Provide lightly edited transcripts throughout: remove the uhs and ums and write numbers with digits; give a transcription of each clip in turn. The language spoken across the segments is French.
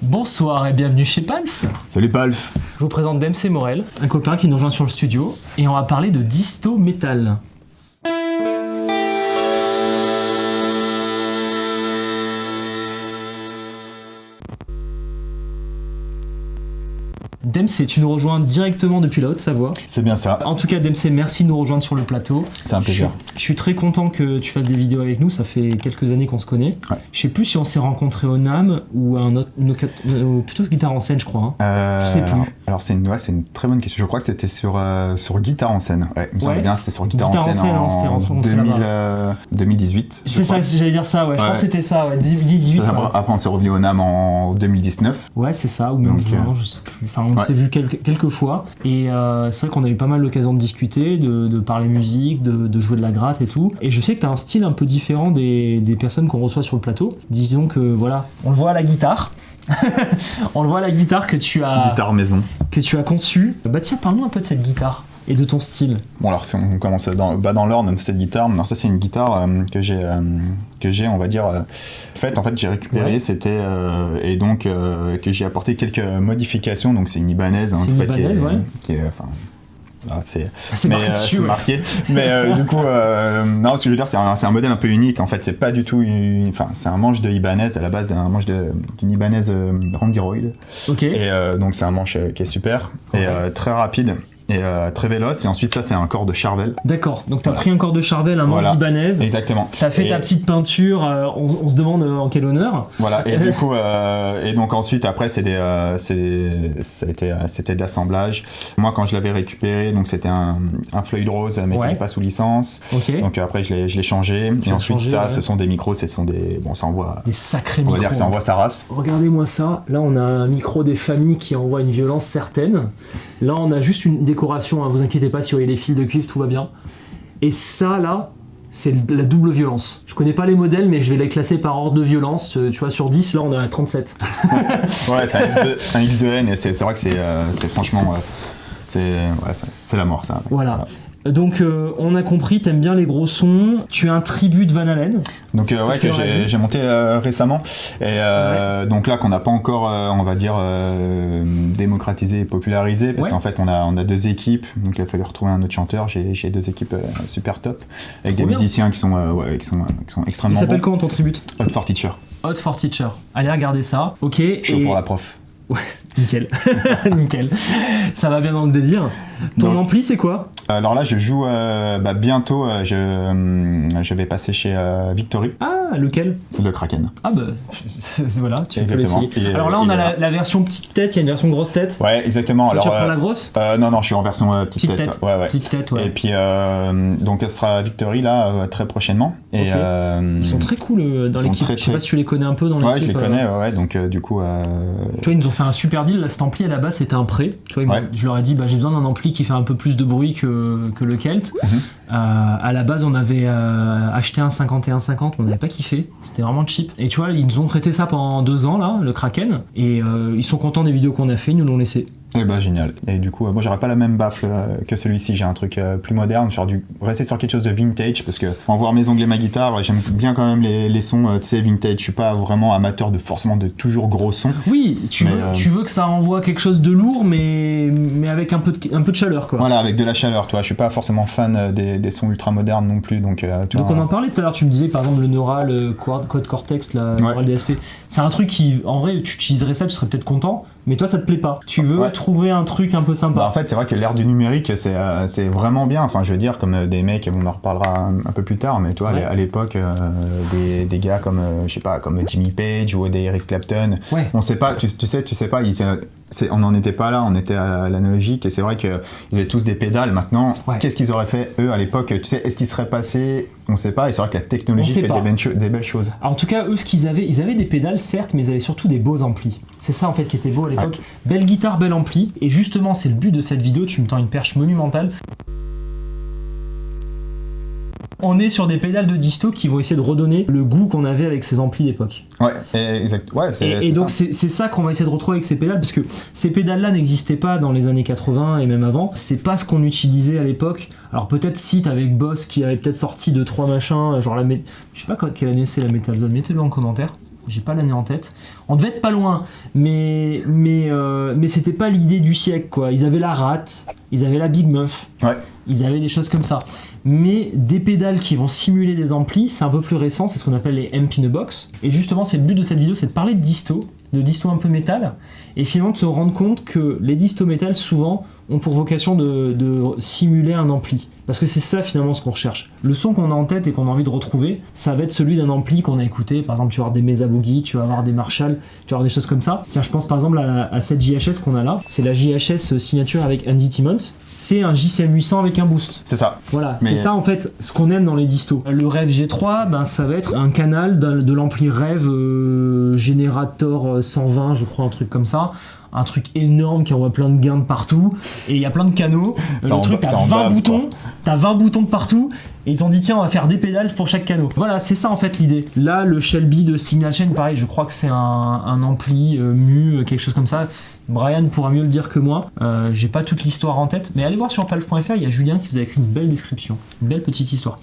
Bonsoir et bienvenue chez Palf. Salut Palf. Je vous présente Dempsey Morel, un copain qui nous rejoint sur le studio, et on va parler de disto metal. Dempsey, tu nous rejoins directement depuis la Haute-Savoie. C'est bien ça. En tout cas, Dempsey, merci de nous rejoindre sur le plateau. C'est un plaisir. Je suis très content que tu fasses des vidéos avec nous, ça fait quelques années qu'on se connaît. Ouais. Je sais plus si on s'est rencontrés au NAM ou à un autre, plutôt guitare en scène, je crois. Je sais plus. Alors c'est une très bonne question. Je crois que c'était sur guitare en scène. Ouais, il me semble bien, c'était sur guitare en scène en 2018. C'est ça, j'allais dire ça, ouais. Je pense que c'était ça, ouais. 18. Après, on s'est revenu au NAM en 2019. Ouais, c'est ça, ou même 20, je sais plus. Enfin, on s'est vu quelques fois. Et c'est vrai qu'on a eu pas mal l'occasion de discuter, de parler musique, de jouer de la gratte et tout. Et je sais que tu as un style un peu différent des personnes qu'on reçoit sur le plateau. Disons que voilà, on le voit à la guitare. On le voit à la guitare que tu as. Guitare maison. Que tu as conçue. Bah tiens, parle-nous un peu de cette guitare et de ton style. Bon, alors si on commence dans l'ordre de cette guitare, alors ça c'est une guitare que j'ai on va dire faite, en fait j'ai récupéré, c'était et donc que j'ai apporté quelques modifications, donc c'est une Ibanez, c'est une Ibanez, qui est enfin voilà, c'est marqué. Mais du coup non, ce que je veux dire, c'est un modèle un peu unique en fait, c'est pas du tout c'est un manche de Ibanez à la base, d'un manche d'une Ibanez Randy Royd. Ok. Et donc c'est un manche qui est super et très rapide et très véloce, et ensuite ça c'est un corps de Charvel. D'accord, donc t'as pris un corps de Charvel, un manche d'Ibanez. Exactement. T'as fait ta petite peinture, on se demande en quel honneur. Voilà, et du coup, et donc ensuite après c'était de l'assemblage. Moi quand je l'avais récupéré, donc c'était un Floyd Rose mais qui n'est pas sous licence. Okay. Donc après je l'ai changé, et ensuite ce sont des micros, ça envoie des sacrés micros. On va dire que ça envoie sa race. Regardez-moi ça, là on a un micro des familles qui envoie une violence certaine. Là on a juste une décoration, hein, vous inquiétez pas, si vous voyez les fils de cuivre, tout va bien. Et ça là, c'est la double violence. Je connais pas les modèles, mais je vais les classer par ordre de violence. Tu vois, sur 10, là on est à 37. Ouais, c'est un X2N, et c'est vrai que c'est franchement c'est la mort ça. Voilà. Donc on a compris, t'aimes bien les gros sons, tu as un tribut de Van Halen. Donc que j'ai monté récemment, et donc là qu'on n'a pas encore on va dire démocratisé et popularisé, parce qu'en fait on a deux équipes, donc il a fallu retrouver un autre chanteur. J'ai deux équipes super top avec des musiciens qui sont extrêmement bons. Il s'appelle comment ton tribut? Hot for Teacher. Hot for Teacher. Allez regarder ça. Ok. Chaud pour la prof. Ouais, nickel. Nickel. Ça va bien dans le délire. Ton ampli, c'est quoi? Alors là, je joue bientôt. Je vais passer chez Victory. Ah, lequel? Le Kraken. Ah bah voilà, tu peux l'essayer. Alors là, on a la version petite tête. Il y a une version grosse tête. Ouais, exactement. Alors, tu prends la grosse? Non, je suis en version petite tête. Ouais. Petite tête, ouais. Et puis donc, ce sera Victory là très prochainement. Et ils sont très cool dans l'équipe. Je sais pas si tu les connais un peu dans l'équipe. Ouais, je les connais. Ouais. Donc du coup. Tu vois, ils nous ont fait un super deal. Là, cet ampli à la base, c'était un prêt. Tu vois, je leur ai dit, j'ai besoin d'un ampli qui fait un peu plus de bruit que le Kelt. À la base, on avait acheté un 5150, on n'avait pas kiffé, c'était vraiment cheap. Et tu vois, ils nous ont prêté ça pendant 2 ans, là, le Kraken, et ils sont contents des vidéos qu'on a fait, ils nous l'ont laissé. Et bah génial. Et du coup, moi j'aurais pas la même baffle que celui-ci, j'ai un truc plus moderne, j'aurais dû rester sur quelque chose de vintage, parce que en voir mes ongles et ma guitare, j'aime bien quand même les sons, tu sais, vintage. Je suis pas vraiment amateur forcément de toujours gros sons. Oui, tu veux que ça envoie quelque chose de lourd, mais avec un peu de chaleur, quoi. Voilà, avec de la chaleur, tu vois. Je suis pas forcément fan des sons ultra modernes non plus, donc on en parlait tout à l'heure, tu me disais par exemple le Neural Quad Cortex, le Neural DSP, c'est un truc qui, en vrai, tu utiliserais ça, tu serais peut-être content, mais toi ça te plaît pas. Tu veux trouver un truc un peu sympa. En fait, c'est vrai que l'ère du numérique, c'est vraiment bien. Enfin, je veux dire, comme des mecs, on en reparlera un peu plus tard, mais toi, à l'époque, des gars comme, je sais pas, comme Jimmy Page ou des Eric Clapton, on sait pas, tu sais pas, on n'en était pas là, on était à l'analogique, et c'est vrai qu'ils avaient tous des pédales. Maintenant, qu'est-ce qu'ils auraient fait eux à l'époque? Tu sais, est-ce qu'ils seraient passés? On sait pas, et c'est vrai que la technologie fait des belles choses. Alors, en tout cas, eux, ce qu'ils avaient, ils avaient des pédales, certes, mais ils avaient surtout des beaux amplis. C'est ça en fait qui était beau à l'époque. Belle guitare, bel ampli, et justement, c'est le but de cette vidéo, tu me tends une perche monumentale. On est sur des pédales de disto qui vont essayer de redonner le goût qu'on avait avec ces amplis d'époque. Ouais, exact. Ouais, et donc c'est ça qu'on va essayer de retrouver avec ces pédales, parce que ces pédales-là n'existaient pas dans les années 80 et même avant. C'est pas ce qu'on utilisait à l'époque. Alors peut-être si avec Boss qui avait peut-être sorti 2-3 machins, genre je sais pas quelle année c'est la Metal Zone, mettez-le en commentaire. J'ai pas l'année en tête. On devait être pas loin, mais c'était pas l'idée du siècle, quoi. Ils avaient la Rat, ils avaient la Big Muff, ils avaient des choses comme ça. Mais des pédales qui vont simuler des amplis, c'est un peu plus récent, c'est ce qu'on appelle les amp in a box. Et justement, c'est le but de cette vidéo, c'est de parler de disto un peu métal, et finalement de se rendre compte que les disto métal, souvent, ont pour vocation de simuler un ampli. Parce que c'est ça finalement ce qu'on recherche. Le son qu'on a en tête et qu'on a envie de retrouver, ça va être celui d'un ampli qu'on a écouté. Par exemple, tu vas avoir des Mesa Boogie, tu vas avoir des Marshall, tu vas avoir des choses comme ça. Tiens, je pense par exemple à cette JHS qu'on a là. C'est la JHS signature avec Andy Timmons. C'est un JCM 800 avec un boost. C'est ça. Voilà, c'est ça en fait ce qu'on aime dans les distos. Le Rêve G3, ben, ça va être un canal de l'ampli Rêve Generator 120, je crois, un truc comme ça. Un truc énorme qui envoie plein de gains de partout, et il y a plein de canaux. Le truc, t'as 20 boutons, t'as 20 boutons de partout, et ils ont dit tiens, on va faire des pédales pour chaque canot. Voilà, c'est ça en fait l'idée. Là, le Shelby de Signal Chain, pareil, je crois que c'est un ampli mu, quelque chose comme ça. Brian pourra mieux le dire que moi, j'ai pas toute l'histoire en tête, mais allez voir sur palf.fr, il y a Julien qui vous a écrit une belle description, une belle petite histoire.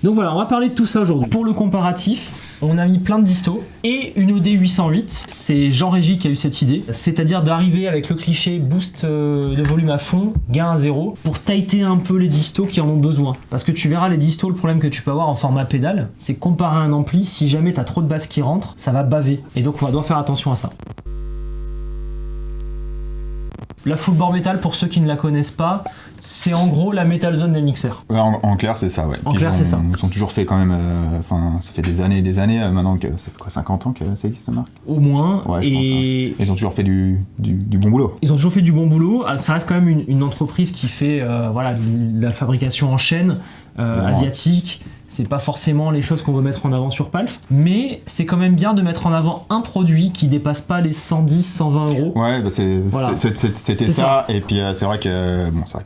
Donc voilà, on va parler de tout ça aujourd'hui. Pour le comparatif, on a mis plein de distos et une OD 808, c'est Jean-Régis qui a eu cette idée, c'est-à-dire d'arriver avec le cliché boost de volume à fond, gain à 0, pour tighter un peu les distos qui en ont besoin. Parce que tu verras les distos, le problème que tu peux avoir en format pédale, c'est comparé à un ampli, si jamais t'as trop de basses qui rentrent, ça va baver. Et donc on doit faire attention à ça. La Full Bore Metal, pour ceux qui ne la connaissent pas, c'est en gros la Metal Zone des mixeurs. Ouais, en clair, c'est ça, ouais. En clair, c'est ça. Ils ont toujours fait quand même, ça fait des années maintenant, ça fait quoi, 50 ans que ça existe, cette marque ? Au moins, ouais, je pense, hein. Ils ont toujours fait du bon boulot. Ils ont toujours fait du bon boulot, ça reste quand même une entreprise qui fait de la fabrication en chaîne, asiatique. C'est pas forcément les choses qu'on veut mettre en avant sur Palf, mais c'est quand même bien de mettre en avant un produit qui dépasse pas les 110, 120 euros. Ouais, bah c'était ça, et puis c'est vrai que ça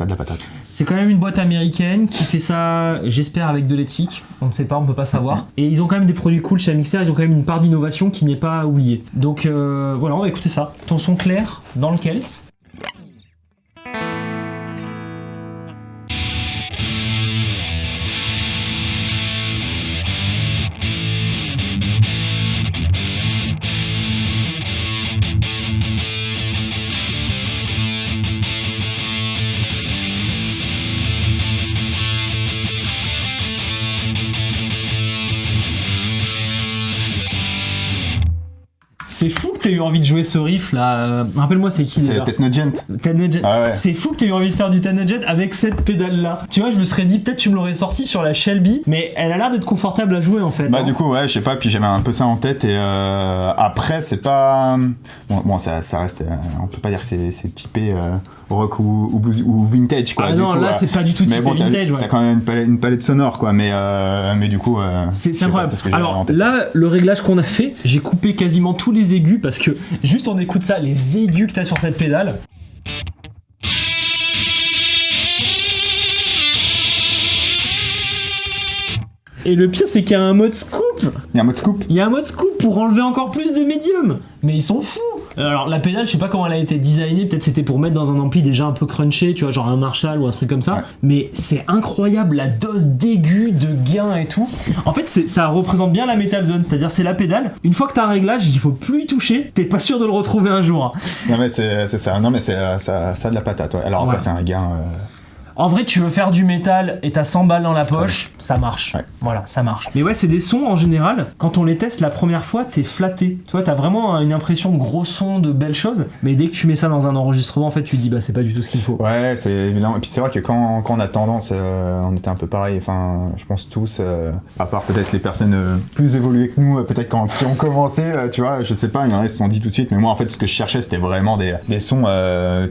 a de la patate. C'est quand même une boîte américaine qui fait ça, j'espère, avec de l'éthique, on ne sait pas, on peut pas savoir. Et ils ont quand même des produits cool chez Mixer, ils ont quand même une part d'innovation qui n'est pas oubliée. Donc voilà, on va écouter ça. Ton son clair dans le Kelt. C'est fou que t'aies eu envie de jouer ce riff là. Rappelle-moi, c'est qui déjà ? C'est Ted Nugent. Ted Nugent. Ah ouais. C'est fou que t'aies eu envie de faire du Ted Nugent avec cette pédale là. Tu vois, je me serais dit peut-être tu me l'aurais sorti sur la Shelby, mais elle a l'air d'être confortable à jouer en fait. Bah du coup ouais, je sais pas, puis j'avais un peu ça en tête et après c'est pas bon ça reste, on peut pas dire que c'est typé rock ou vintage quoi. Ah non, là c'est pas du tout typé vintage. T'as quand même une palette sonore quoi, mais du coup c'est incroyable. Alors là, le réglage qu'on a fait, j'ai coupé quasiment tous les aigus parce que juste on écoute ça, les aigus que t'as sur cette pédale. Et le pire, c'est qu'il y a un mode scoop. Il y a un mode scoop. Il y a un mode scoop pour enlever encore plus de médium. Mais ils sont fous. Alors la pédale, je sais pas comment elle a été designée. Peut-être c'était pour mettre dans un ampli déjà un peu crunché, tu vois, genre un Marshall ou un truc comme ça. Ouais. Mais c'est incroyable la dose d'aigus, de gain et tout. En fait, ça représente bien la Metal Zone. C'est-à-dire, c'est la pédale. Une fois que t'as un réglage, il faut plus y toucher. T'es pas sûr de le retrouver un jour. Non mais c'est ça. Non mais ça a de la patate. Ouais. Alors après, c'est un gain. En vrai, tu veux faire du métal et t'as 100 balles dans la poche, ça marche. Ouais. Voilà, ça marche. Mais ouais, c'est des sons en général, quand on les teste la première fois, t'es flatté. Tu vois, t'as vraiment une impression de gros sons, de belles choses, mais dès que tu mets ça dans un enregistrement, en fait, tu te dis, bah c'est pas du tout ce qu'il faut. Ouais, c'est évident. Et puis c'est vrai que quand on a tendance, on était un peu pareil, enfin, je pense tous, à part peut-être les personnes plus évoluées que nous, peut-être qui ont commencé, tu vois, je sais pas, il y en a qui se sont dit tout de suite, mais moi en fait, ce que je cherchais, c'était vraiment des sons,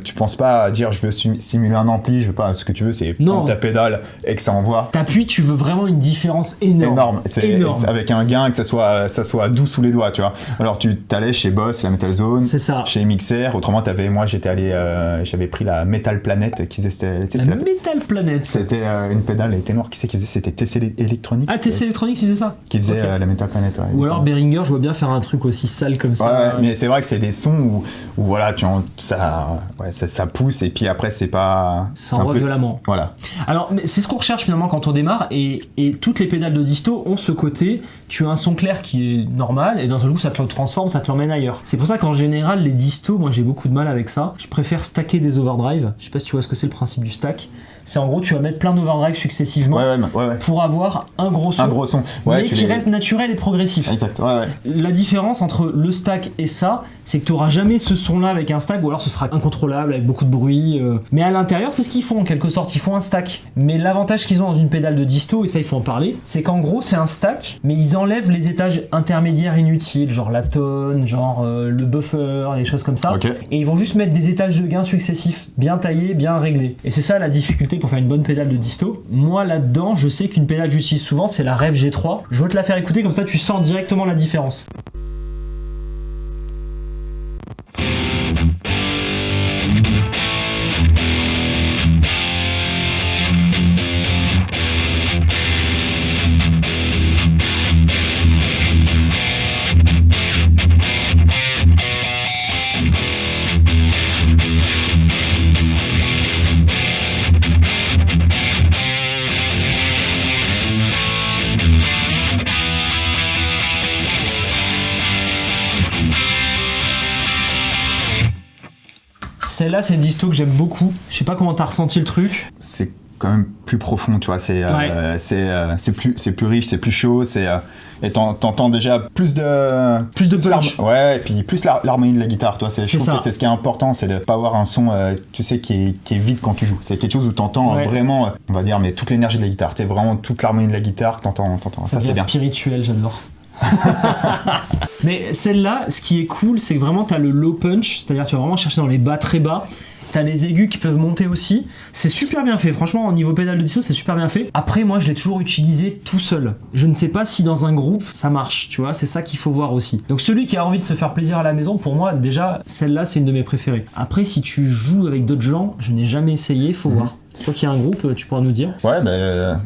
tu penses pas à dire, je veux simuler un ampli, je veux pas, ce que tu veux, c'est prendre ta pédale et que ça envoie. T'appuies, tu veux vraiment une différence énorme. Énorme. Avec un gain, que ça soit doux sous les doigts, tu vois. Alors tu t'allais chez Boss, la Metal Zone, chez Mixer, autrement moi j'avais pris la Metal Planet qui faisait Metal Planet. C'était une pédale, elle était noire, qui c'est qui faisait? C'était TC Electronics. Ah, TC Electronics, il faisait ça. Qui faisait la Metal Planet, ouais. Ou alors Behringer, je vois bien faire un truc aussi sale comme ça. Ouais, mais c'est vrai que c'est des sons où voilà, ça pousse et puis après c'est pas... Ça envoie violemment. Voilà. Alors, c'est ce qu'on recherche finalement quand on démarre et toutes les pédales de disto ont ce côté, tu as un son clair qui est normal et d'un seul coup ça te le transforme, ça te l'emmène ailleurs. C'est pour ça qu'en général, les distos, moi j'ai beaucoup de mal avec ça. Je préfère stacker des overdrive. Je sais pas si tu vois ce que c'est le principe du stack. C'est en gros, tu vas mettre plein d'overdrive successivement pour avoir un gros son, mais qui reste naturel et progressif. Exact. La différence entre le stack et ça, c'est que tu n'auras jamais ce son-là avec un stack, ou alors ce sera incontrôlable avec beaucoup de bruit. Mais à l'intérieur, c'est ce qu'ils font en quelque sorte, ils font un stack. Mais l'avantage qu'ils ont dans une pédale de disto, et ça il faut en parler, c'est qu'en gros c'est un stack, mais ils enlèvent les étages intermédiaires inutiles, genre la tonne, genre le buffer, des choses comme ça. Et ils vont juste mettre des étages de gain successifs, bien taillés, bien réglés. Et c'est ça la difficulté pour faire une bonne pédale de disto. Moi là-dedans, je sais qu'une pédale que j'utilise souvent, c'est la Rêve G3. Je veux te la faire écouter, comme ça tu sens directement la différence. Celle-là, c'est une disto que j'aime beaucoup. Je sais pas comment t'as ressenti le truc. C'est quand même plus profond, tu vois. C'est plus riche, c'est plus chaud. Et t'entends déjà plus de punch. Ouais, et puis plus l'harmonie de la guitare, toi. Je trouve que c'est ce qui est important, c'est de pas avoir un son, tu sais, qui est vide quand tu joues. C'est quelque chose où t'entends vraiment, on va dire, mais toute l'énergie de la guitare. T'es vraiment toute l'harmonie de la guitare, t'entends. Ça c'est bien. Spirituel, j'adore. Mais celle-là, ce qui est cool, c'est que vraiment t'as le low punch, c'est-à-dire tu vas vraiment chercher dans les bas très bas. T'as les aigus qui peuvent monter aussi. C'est super bien fait. Franchement, au niveau pédale de disto, c'est super bien fait. Après, moi, je l'ai toujours utilisé tout seul. Je ne sais pas si dans un groupe, ça marche. Tu vois, c'est ça qu'il faut voir aussi. Donc, celui qui a envie de se faire plaisir à la maison, pour moi, déjà, celle-là, c'est une de mes préférées. Après, si tu joues avec d'autres gens, je n'ai jamais essayé, faut voir. Toi qui as un groupe, tu pourras nous dire. Ouais,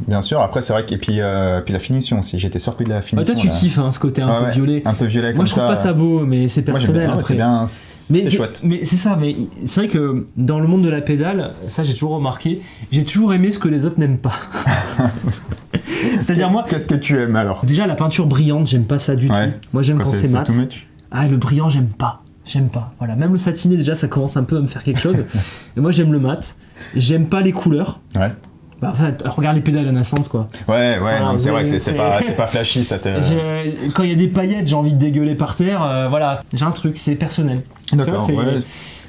bien sûr. Après, c'est vrai que puis la finition aussi. J'étais surpris de la finition. Toi, tu kiffes ce côté un peu violet. Un peu violet comme ça. Moi, je trouve pas ça beau, mais c'est personnel. Moi, c'est bien. C'est chouette. Mais c'est ça. Mais c'est vrai que dans le monde de la pédale, ça, j'ai toujours remarqué. J'ai toujours aimé ce que les autres n'aiment pas. C'est-à-dire moi. Qu'est-ce que tu aimes alors? Déjà, la peinture brillante, j'aime pas ça du tout. Moi, j'aime quand c'est mat. Le brillant, j'aime pas. Voilà, même le satiné, déjà, ça commence un peu à me faire quelque chose. Et moi, j'aime le mat. J'aime pas les couleurs. Regarde les pédales à Nassance, quoi. Voilà, non, c'est vrai que c'est pas flashy. Quand il y a des paillettes, j'ai envie de dégueuler par terre. Voilà, j'ai un truc, c'est personnel. D'accord,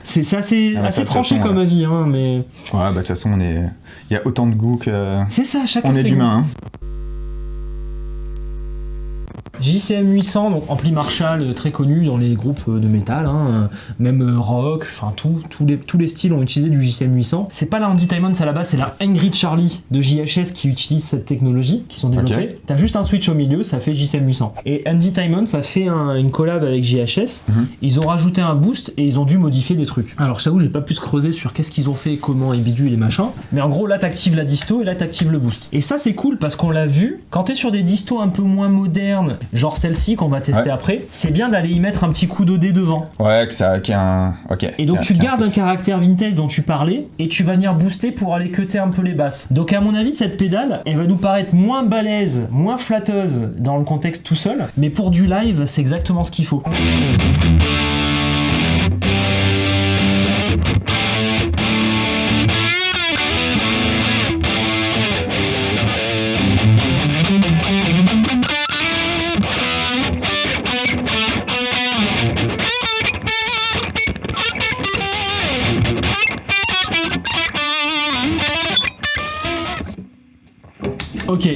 c'est assez tranché comme avis, hein, mais... Ouais, de toute façon, il y a autant de goût que... C'est ça, chacun on est d'humain, JCM 800, donc ampli Marshall très connu dans les groupes de métal, même rock, enfin tous les styles ont utilisé du JCM 800. C'est pas la Andy Timmons à la base, c'est la Angry Charlie de JHS qui utilise cette technologie, qui sont développées. T'as juste un switch au milieu, ça fait JCM 800. Et Andy Timmons a fait une collab avec JHS, ils ont rajouté un boost et ils ont dû modifier des trucs. Alors je t'avoue, j'ai pas pu se creuser sur qu'est-ce qu'ils ont fait, comment et bidule et machin, mais en gros là t'actives la disto et là t'actives le boost. Et ça c'est cool parce qu'on l'a vu, quand t'es sur des distos un peu moins modernes, genre celle-ci qu'on va tester après, c'est bien d'aller y mettre un petit coup d'OD devant. Ouais, que ça, qu'il y a un... Et donc tu gardes un caractère vintage dont tu parlais et tu vas venir booster pour aller cutter un peu les basses. Donc à mon avis, cette pédale, elle va nous paraître moins balèze, moins flatteuse dans le contexte tout seul, mais pour du live, c'est exactement ce qu'il faut. Ok,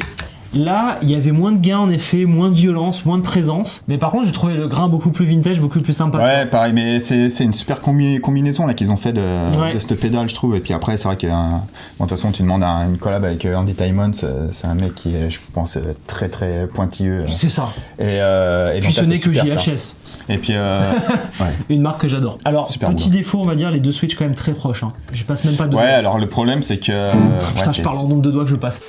Là, il y avait moins de gain en effet, moins de violence, moins de présence. Mais par contre, j'ai trouvé le grain beaucoup plus vintage, beaucoup plus sympa. Ouais, pareil, mais c'est une super combinaison là qu'ils ont fait de cette pédale, je trouve. Et puis après, c'est vrai que de toute façon, tu demandes une collab avec Andy Diamond, c'est un mec qui est, je pense, très très pointilleux. C'est ça. Et puis ce n'est que JHS. Ça. Et puis, une marque que j'adore. Alors, super petit défaut, on va dire, les deux Switch quand même très proches. Hein. Je passe même pas de. Ouais, alors le problème, c'est que. Putain, je parle en nombre de doigts que je passe.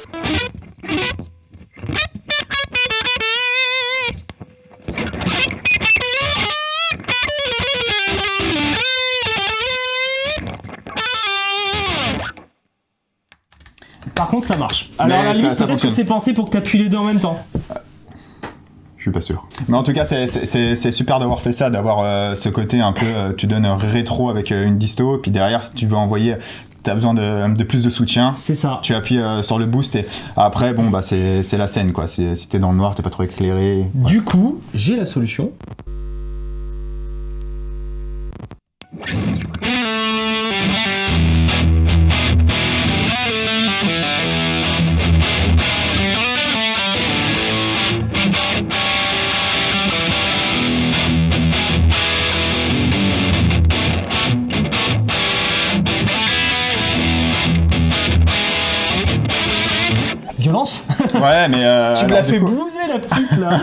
Par contre, ça marche. Alors, à la limite, peut-être que c'est pensé pour que tu appuies les deux en même temps. Je suis pas sûr. Mais en tout cas, c'est super d'avoir fait ça, d'avoir ce côté un peu, tu donnes un rétro avec une disto, et puis derrière, si tu veux envoyer, t'as besoin de plus de soutien. C'est ça. Tu appuies sur le boost et après, bon, bah c'est la scène, quoi. Si t'es dans le noir, t'es pas trop éclairé. Du coup, j'ai la solution. Violence. Ouais, mais tu me l'as fait blouser la petite là.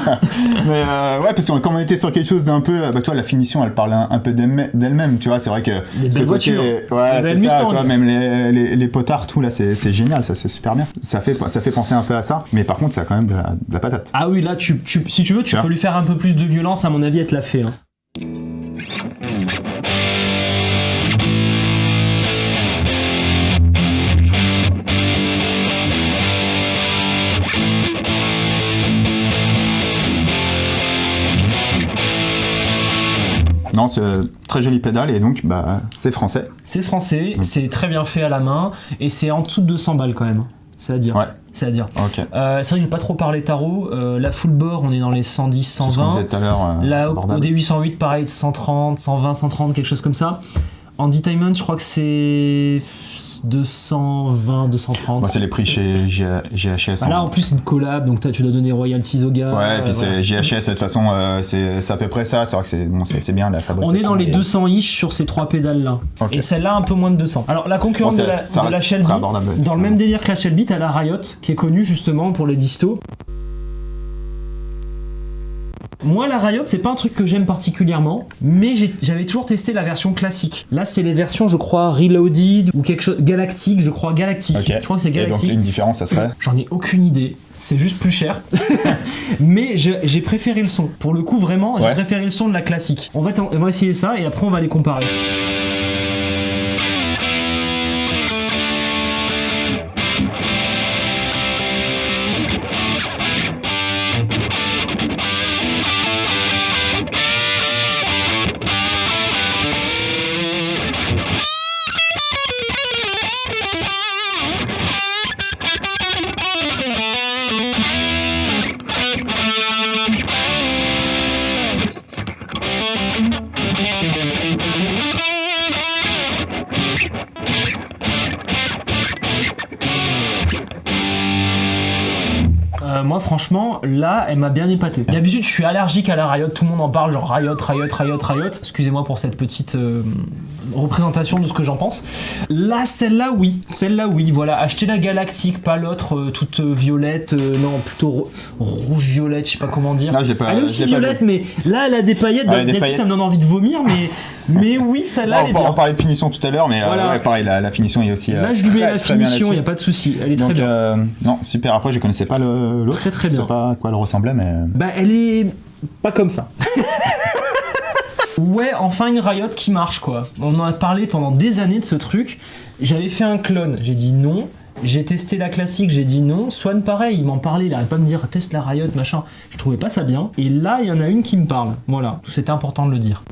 Mais ouais, parce que quand on était sur quelque chose d'un peu, bah toi la finition elle parle un peu d'elle-même, tu vois, c'est vrai que les belles voitures, ouais, c'est ça, toi même les potards tout là, c'est génial, ça c'est super bien. Ça fait penser un peu à ça, mais par contre ça a quand même de la patate. Ah oui, là si tu veux, tu peux lui faire un peu plus de violence, à mon avis, elle te l'a fait. Hein. Non, c'est très jolie pédale et donc bah c'est français. C'est français, c'est très bien fait à la main et c'est en dessous de 200 balles quand même. C'est à dire. Ouais. C'est à dire. Okay. C'est vrai que j'ai pas trop parlé tarot. La full bore, on est dans les 110, 120. C'est ce qu'on disait tout à l'heure. Là, au D808, pareil, 130, 120, 130, quelque chose comme ça. Andy Diamond, je crois que c'est 220, 230. Moi, c'est les prix chez GHS. Bah là, en plus, c'est une collab, donc tu dois donner royalties au gars. Ouais, et puis c'est GHS, de toute façon, c'est à peu près ça. C'est vrai que c'est bien la fabrication. On est dans les 200 ish sur ces trois pédales-là. Okay. Et celle-là, un peu moins de 200. Alors, la concurrente de la Shelby, dans le même délire que la Shelby, t'as la Riot, qui est connue justement pour les distos. Moi, la Riot, c'est pas un truc que j'aime particulièrement, mais j'avais toujours testé la version classique. Là, c'est les versions, je crois, Reloaded ou quelque chose galactique, je crois galactique. Okay. Je crois que c'est galactique. Et donc, une différence, ça serait ? J'en ai aucune idée. C'est juste plus cher. Mais j'ai préféré le son. Pour le coup, vraiment, j'ai préféré le son de la classique. On va essayer ça et après, on va les comparer. Moi franchement là elle m'a bien épaté. D'habitude je suis allergique à la Riot, tout le monde en parle genre Riot. Excusez-moi pour cette petite représentation de ce que j'en pense. Là celle-là oui, voilà, acheter la galactique, pas l'autre toute violette, non plutôt rouge-violette, je sais pas comment dire. Non, elle est aussi violette mais là elle a des paillettes, ça me donne envie de vomir mais oui celle-là elle est bien. On parlait de finition tout à l'heure mais voilà. Ouais, pareil la finition est aussi là je lui mets la finition, il y a pas de souci, elle est très bien. Non super, après je connaissais pas l'autre. Très bien. Je sais pas à quoi elle ressemblait, mais. Bah, elle est pas comme ça. Ouais, enfin une Riot qui marche, quoi. On en a parlé pendant des années de ce truc. J'avais fait un clone, j'ai dit non. J'ai testé la classique, j'ai dit non. Swan, pareil, il m'en parlait, il arrête pas de me dire teste la Riot, machin. Je trouvais pas ça bien. Et là, il y en a une qui me parle. Voilà, c'était important de le dire.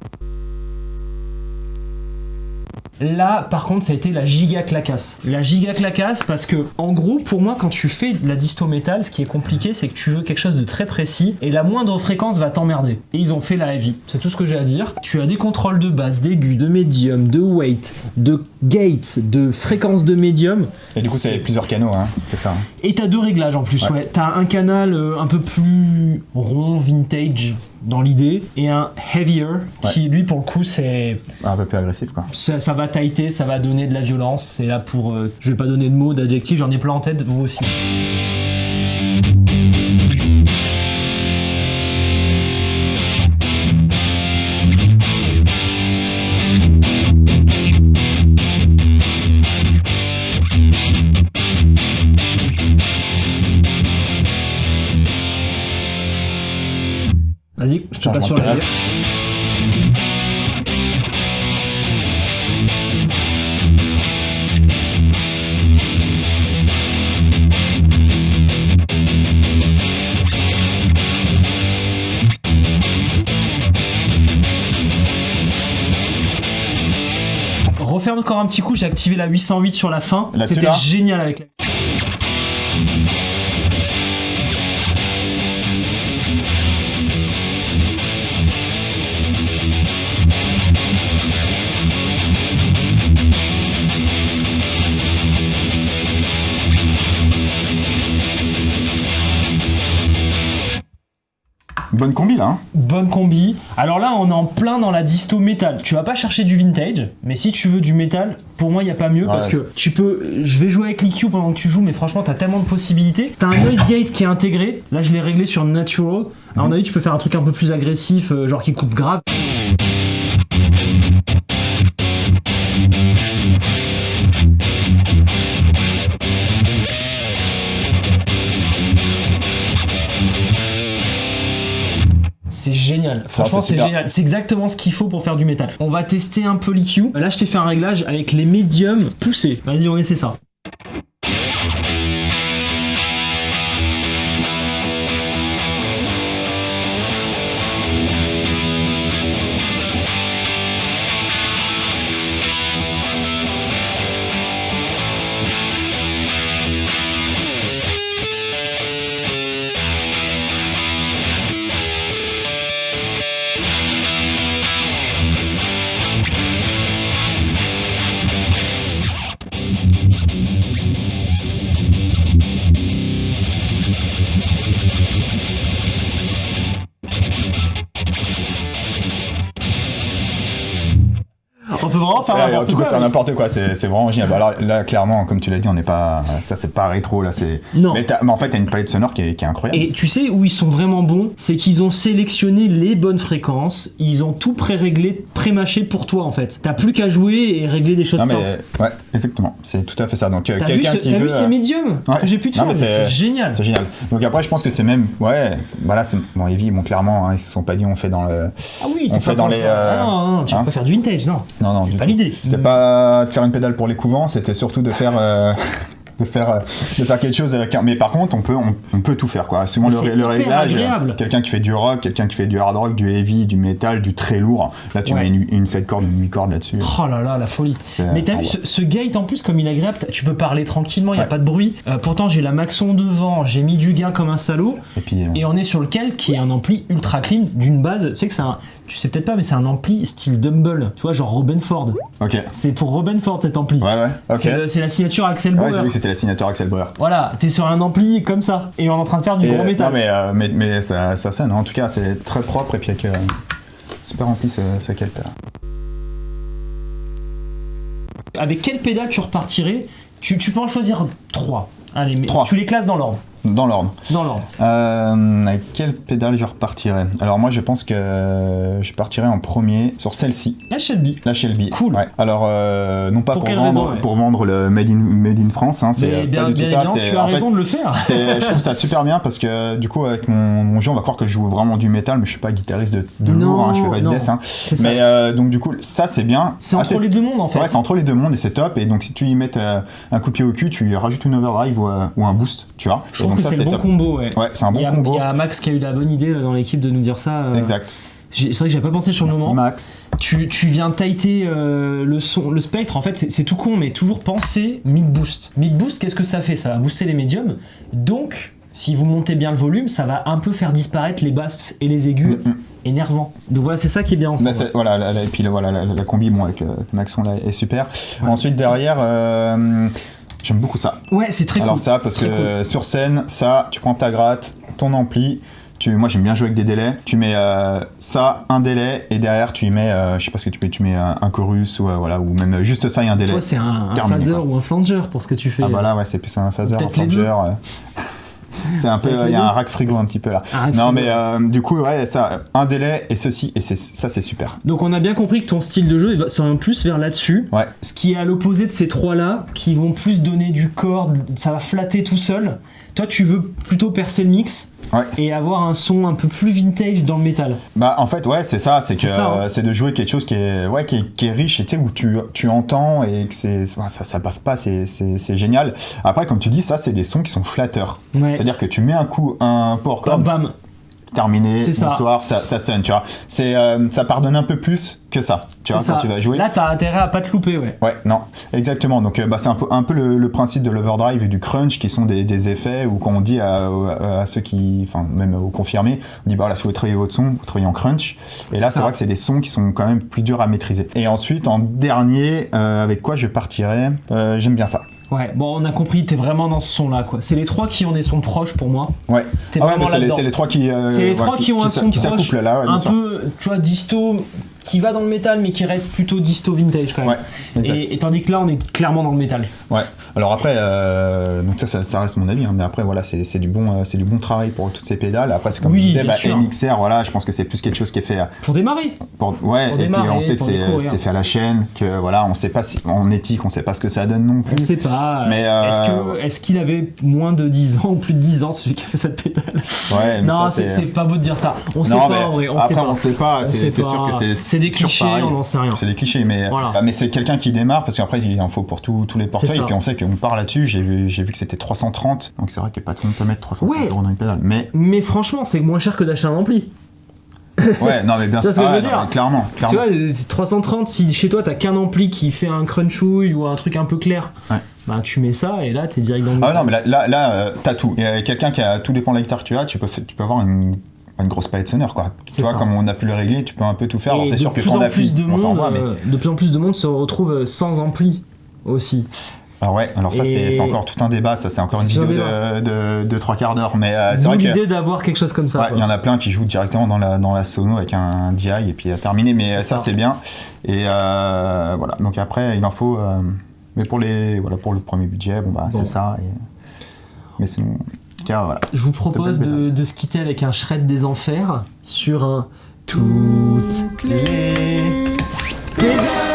Là, par contre, ça a été la giga clacasse. La giga clacasse parce que, en gros, pour moi, quand tu fais de la disto métal, ce qui est compliqué, c'est que tu veux quelque chose de très précis et la moindre fréquence va t'emmerder. Et ils ont fait la heavy. C'est tout ce que j'ai à dire. Tu as des contrôles de basse, d'aigu, de médium, de weight, de gate, de fréquence de médium. Et du coup, c'est plusieurs canaux, hein. C'était ça. Hein. Et t'as 2 réglages en plus, ouais. T'as un canal un peu plus rond, vintage dans l'idée, et un heavier qui, lui, pour le coup, c'est un peu plus agressif, quoi. Ça va tighter, ça va donner de la violence. C'est là pour. Je vais pas donner de mots, d'adjectifs, j'en ai plein en tête, vous aussi. Vas-y, je te passe sur la vie. Referme encore un petit coup, j'ai activé la 808 sur la fin. C'était génial avec la... Bonne combi là, hein. Bonne combi. Alors là, on est en plein dans la disto métal. Tu vas pas chercher du vintage, mais si tu veux du métal, pour moi, il y a pas mieux parce que tu peux. Je vais jouer avec l'EQ pendant que tu joues, mais franchement, t'as tellement de possibilités. T'as un noise gate qui est intégré. Là, je l'ai réglé sur natural. À mon avis, tu peux faire un truc un peu plus agressif, genre qui coupe grave. C'est génial, franchement c'est génial, c'est exactement ce qu'il faut pour faire du métal. On va tester un peu l'EQ. Là je t'ai fait un réglage avec les médiums poussés. Vas-y, on essaie ça. On peut vraiment faire n'importe quoi. Tu peux faire n'importe quoi, c'est vraiment génial. Alors là, clairement, comme tu l'as dit, on n'est pas. Ça, c'est pas rétro, là, c'est. Non. Mais en fait, t'as une palette sonore qui est incroyable. Et tu sais où ils sont vraiment bons, c'est qu'ils ont sélectionné les bonnes fréquences, ils ont tout pré-réglé, pré-mâché pour toi en fait. T'as plus qu'à jouer et régler des choses simples. Ouais, exactement, c'est tout à fait ça. Donc, t'as vu ces médiums que j'ai pu te faire, c'est génial. C'est génial. Donc après, je pense que c'est même. Ouais, voilà, c'est. Bon, Heavy, bon, clairement, hein, ils se sont pas dit, on fait dans le. Ah oui, on fait dans les. Non, tu peux pas faire du vintage, non. Non, c'est pas l'idée. C'était pas de faire une pédale pour les couvents, c'était surtout de faire de faire quelque chose avec un... Mais par contre, on peut tout faire, quoi. Selon le réglage, quelqu'un qui fait du rock, quelqu'un qui fait du hard rock, du heavy, du metal, du très lourd, là tu mets une 7 cordes, une 8 cordes là-dessus. Oh là là, la folie. Mais t'as vu ce gate en plus, comme il est agréable, tu peux parler tranquillement, il n'y a pas de bruit. Pourtant, j'ai la Maxon devant, j'ai mis du gain comme un salaud, et on est sur lequel qui est un ampli ultra clean d'une base. Tu sais que c'est un... Tu sais peut-être pas, mais c'est un ampli style Dumble, tu vois, genre Robin Ford. Ok. C'est pour Robin Ford cet ampli. Ouais, ok. C'est la signature Axel Bauer. Ouais, j'ai vu que c'était la signature Axel Bauer. Voilà, t'es sur un ampli comme ça, et on est en train de faire du gros métal. Non, mais ça sonne, en tout cas, c'est très propre, et puis avec super rempli, c'est quel tas. Avec quelle pédale tu repartirais? Tu peux en choisir 3. Allez, mais 3. Tu les classes dans l'ordre. Dans l'ordre. Dans l'ordre. Avec quelle pédale je repartirais? Alors moi je pense que je partirais en premier sur celle-ci. La Shelby. La Shelby. Cool. Ouais. Alors non pas pour vendre le Made in France. Hein, c'est bien, pas du tout ça. Tu as raison de le faire. Je trouve ça super bien parce que du coup avec mon jeu on va croire que je joue vraiment du métal, mais je suis pas guitariste de lourd, hein, je fais pas de death. Hein. Mais donc du coup ça c'est bien. C'est entre les deux mondes en fait. Ouais, c'est entre les deux mondes et c'est top. Et donc si tu y mets un coup de pied au cul, tu rajoutes une overdrive ou un boost, tu vois. Je trouve que c'est le bon combo. Ouais, c'est un bon combo. Il y a Max qui a eu la bonne idée dans l'équipe de nous dire ça. Exact. C'est vrai que j'avais pas pensé sur le Merci moment. Max. Tu viens tighter le spectre. En fait, c'est tout con, mais toujours penser mid boost. Mid boost, qu'est-ce que ça fait? Ça va booster les médiums. Donc, si vous montez bien le volume, ça va un peu faire disparaître les basses et les aigus énervants. Donc voilà, c'est ça qui est bien ensemble. Et puis voilà, la combi avec le Maxon là est super. Ouais. Ensuite derrière, j'aime beaucoup ça. Ouais, c'est très cool. Alors ça, parce que sur scène, ça, tu prends ta gratte, ton ampli. Moi j'aime bien jouer avec des délais. Tu mets ça, un délai, et derrière tu y mets, je sais pas ce que tu mets un chorus ou voilà, ou même juste ça et un délai. Toi c'est un phaser ou un flanger pour ce que tu fais. Ah bah là ouais, c'est plus un phaser, un flanger. C'est un peu, il y a un rack frigo un petit peu là. Non mais du coup ouais, ça, un délai et ceci et ça c'est super. Donc on a bien compris que ton style de jeu c'est un plus vers là-dessus. Ouais. Ce qui est à l'opposé de ces trois là, qui vont plus donner du corps, ça va flatter tout seul. Toi tu veux plutôt percer le mix. Ouais. Et avoir un son un peu plus vintage dans le métal. Bah en fait ouais c'est ça, c'est que c'est de jouer quelque chose qui est riche et tu sais où tu entends et que ça baffe pas, c'est génial. Après comme tu dis ça c'est des sons qui sont flatteurs. Ouais. C'est-à-dire que tu mets un power chord, bam. Terminé, bonsoir, ça sonne, tu vois. Ça pardonne un peu plus que ça, tu vois, quand tu vas jouer. Là, t'as intérêt à pas te louper, ouais. Ouais, non, exactement. Donc, c'est un peu le principe de l'overdrive et du crunch qui sont des effets où quand on dit à ceux qui, enfin, même aux confirmés, on dit, bah là, si vous travaillez votre son, vous travaillez en crunch. Et là, c'est vrai que c'est des sons qui sont quand même plus durs à maîtriser. Et ensuite, en dernier, avec quoi je partirais, j'aime bien ça. Ouais, bon, on a compris, t'es vraiment dans ce son-là, quoi. C'est les trois qui ont des sons proches pour moi. Ouais. T'es vraiment là-dedans. C'est les trois qui. C'est les trois qui ont un son proche, là, ouais, un peu, tu vois, disto, qui va dans le métal, mais qui reste plutôt disto vintage quand même. Ouais, et tandis que là, on est clairement dans le métal. Ouais. Alors après, donc ça reste mon avis, hein, mais après voilà, c'est du bon travail pour toutes ces pédales. Après, c'est comme je disais, NXR, voilà, je pense que c'est plus quelque chose qui est fait pour démarrer. Et puis on sait que c'est fait à la chaîne, que voilà, on sait pas si en éthique, on sait pas ce que ça donne non plus. On sait pas. Mais est-ce qu'il avait moins de 10 ans ou plus de 10 ans celui qui a fait cette pédale? Ouais. Non, c'est pas beau de dire ça. On sait pas en vrai. Après, on sait pas. C'est sûr que c'est des clichés, on n'en sait rien. C'est des clichés, mais c'est quelqu'un qui démarre parce qu'après il en faut pour tous les portefeuilles. Et puis on sait qu'on part là-dessus. J'ai vu que c'était 330, donc c'est vrai que pas tout le monde peut mettre 330 € dans une pédale. Mais franchement, c'est moins cher que d'acheter un ampli. Ouais, non mais bien sûr, clairement. Tu vois, 330, si chez toi t'as qu'un ampli qui fait un crunchouille ou un truc un peu clair, bah tu mets ça et là t'es direct dans le. Ah non, mais là t'as tout. Il y a quelqu'un qui a tout dépend de la guitare que tu as, tu peux avoir une grosse palette sonore, quoi. Tu vois, comme on a pu le régler, tu peux un peu tout faire. Alors c'est sûr que quand on appuie, on s'en va, mais de plus en plus de monde se retrouve sans ampli aussi. Alors ça c'est encore tout un débat, ça c'est encore une vidéo de 3 quarts d'heure, mais c'est vrai que l'idée d'avoir quelque chose comme ça. Il y en a plein qui jouent directement dans la sono avec un DI et puis terminé, mais ça c'est bien. Et voilà, donc après il en faut, mais pour le premier budget, c'est ça. Mais sinon, voilà. Je vous propose de se quitter avec un shred des enfers sur un toutes les pédales.